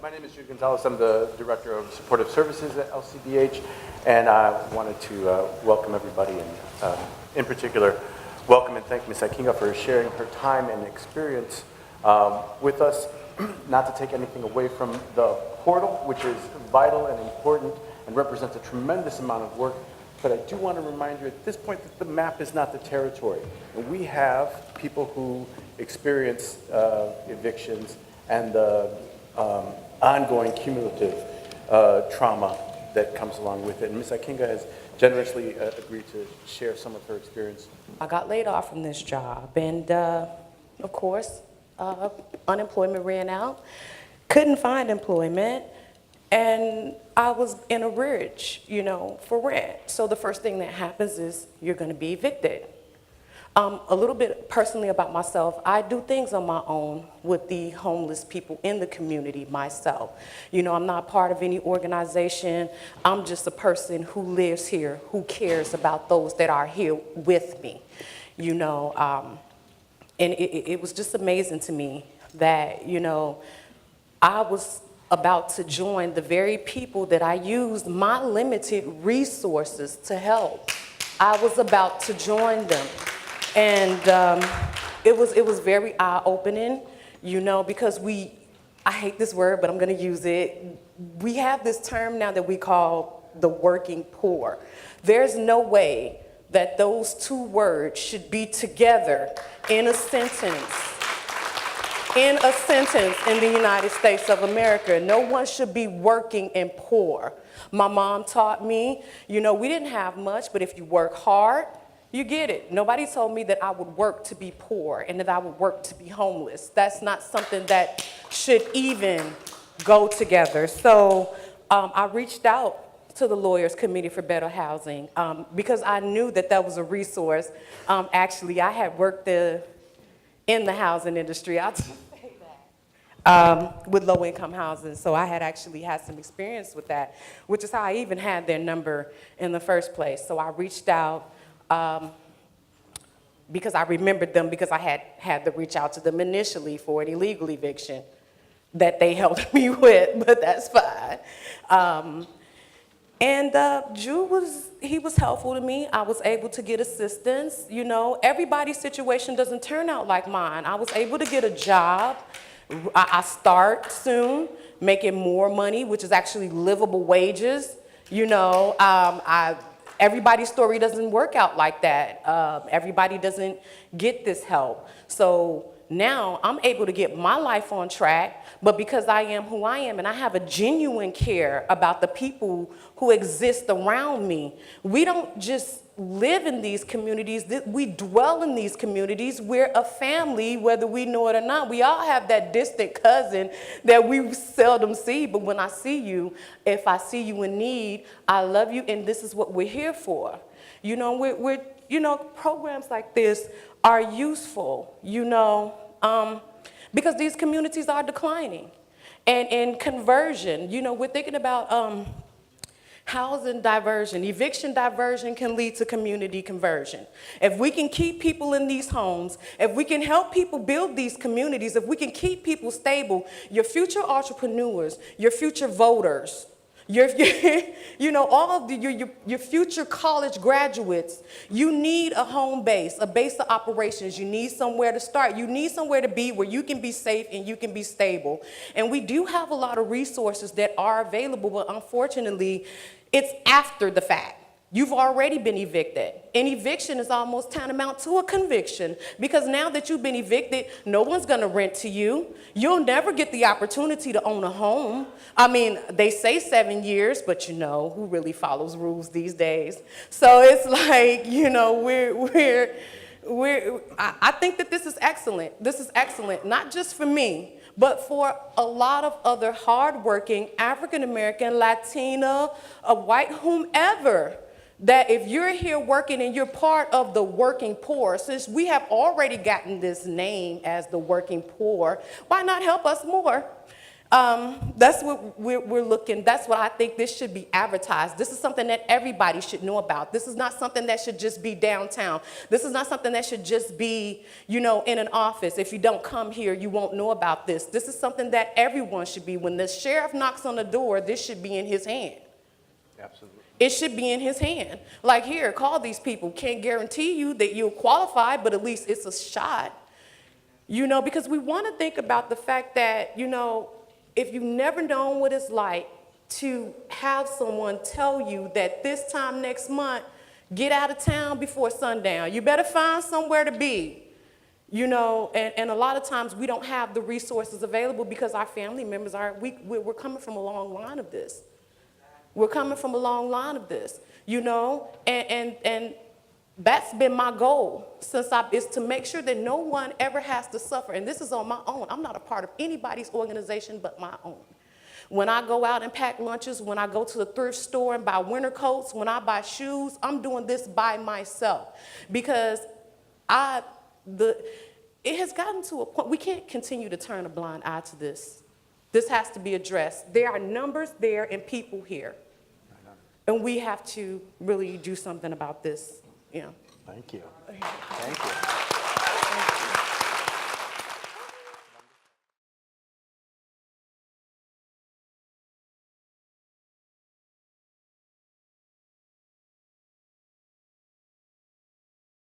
My name is Jude Gonzales. I'm the Director of Supportive Services at LCBH, and I wanted to welcome everybody, and in particular, welcome and thank Ms. Akinga for sharing her time and experience with us. Not to take anything away from the portal, which is vital and important and represents a tremendous amount of work, but I do want to remind you at this point that the map is not the territory. And we have people who experience evictions and the ongoing cumulative trauma that comes along with it. And Ms. Akinga has generously agreed to share some of her experience. I got laid off from this job, and of course, unemployment ran out. Couldn't find employment, and I was in arrearage, for rent. So the first thing that happens is you're going to be evicted. A little bit personally about myself, I do things on my own with the homeless people in the community myself. I'm not part of any organization. I'm just a person who lives here, who cares about those that are here with me, and it was just amazing to me that, I was about to join the very people that I used my limited resources to help. I was about to join them. And it was very eye-opening, because I hate this word, but I'm going to use it. We have this term now that we call the working poor. There's no way that those two words should be together in a sentence. In the United States of America. No one should be working and poor. My mom taught me, we didn't have much, but if you work hard, you get it. Nobody told me that I would work to be poor and that I would work to be homeless. That's not something that should even go together. So I reached out to the Lawyers Committee for Better Housing because I knew that was a resource. Actually, I had worked in the housing industry. I'll just say that. With low-income housing. So I had actually had some experience with that, which is how I even had their number in the first place. So I reached out. Because I remembered them because I had to reach out to them initially for an illegal eviction that they helped me with, but that's fine. Jude was helpful to me. I was able to get assistance. Everybody's situation doesn't turn out like mine. I was able to get a job. I start soon, making more money, which is actually livable wages. Everybody's story doesn't work out like that. Everybody doesn't get this help. So now I'm able to get my life on track, but because I am who I am and I have a genuine care about the people who exist around me, we don't just live in these communities, we dwell in these communities. We're a family, whether we know it or not. We all have that distant cousin that we seldom see, but when I see you, if I see you in need, I love you, and this is what we're here for. Programs like this are useful, because these communities are declining. And in conversion, we're thinking about housing diversion. Eviction diversion can lead to community conversion. If we can keep people in these homes, if we can help people build these communities, if we can keep people stable, your future entrepreneurs, your future voters, all of your future college graduates, you need a home base, a base of operations. You need somewhere to start. You need somewhere to be where you can be safe and you can be stable. And we do have a lot of resources that are available, but unfortunately, it's after the fact. You've already been evicted. An eviction is almost tantamount to a conviction because now that you've been evicted, no one's gonna rent to you. You'll never get the opportunity to own a home. I mean, they say 7 years, but who really follows rules these days? So it's like, I think that this is excellent. This is excellent, not just for me, but for a lot of other hardworking African-American, Latina, white, whomever, that if you're here working and you're part of the working poor, since we have already gotten this name as the working poor, why not help us more? That's what we're looking, that's what I think this should be advertised. This is something that everybody should know about. This is not something that should just be downtown. This is not something that should just be, you know, in an office. If you don't come here, you won't know about this. This is something that everyone should be. When the sheriff knocks on the door, this should be in his hand. Absolutely. It should be in his hand. Like, here, call these people. Can't guarantee you that you'll qualify, but at least it's a shot. You know, because we want to think about the fact that, you know, if you've never known what it's like to have someone tell you that this time next month, get out of town before sundown. You better find somewhere to be. You know, and a lot of times we don't have the resources available because our family members are, we're coming from a long line of this. We're coming from a long line of this, you know, and that's been my goal is to make sure that no one ever has to suffer. And this is on my own. I'm not a part of anybody's organization but my own. When I go out and pack lunches, when I go to the thrift store and buy winter coats, when I buy shoes, I'm doing this by myself because it has gotten to a point, we can't continue to turn a blind eye to this. This has to be addressed. There are numbers there and people here. And we have to really do something about this. Yeah. Thank you. Thank you.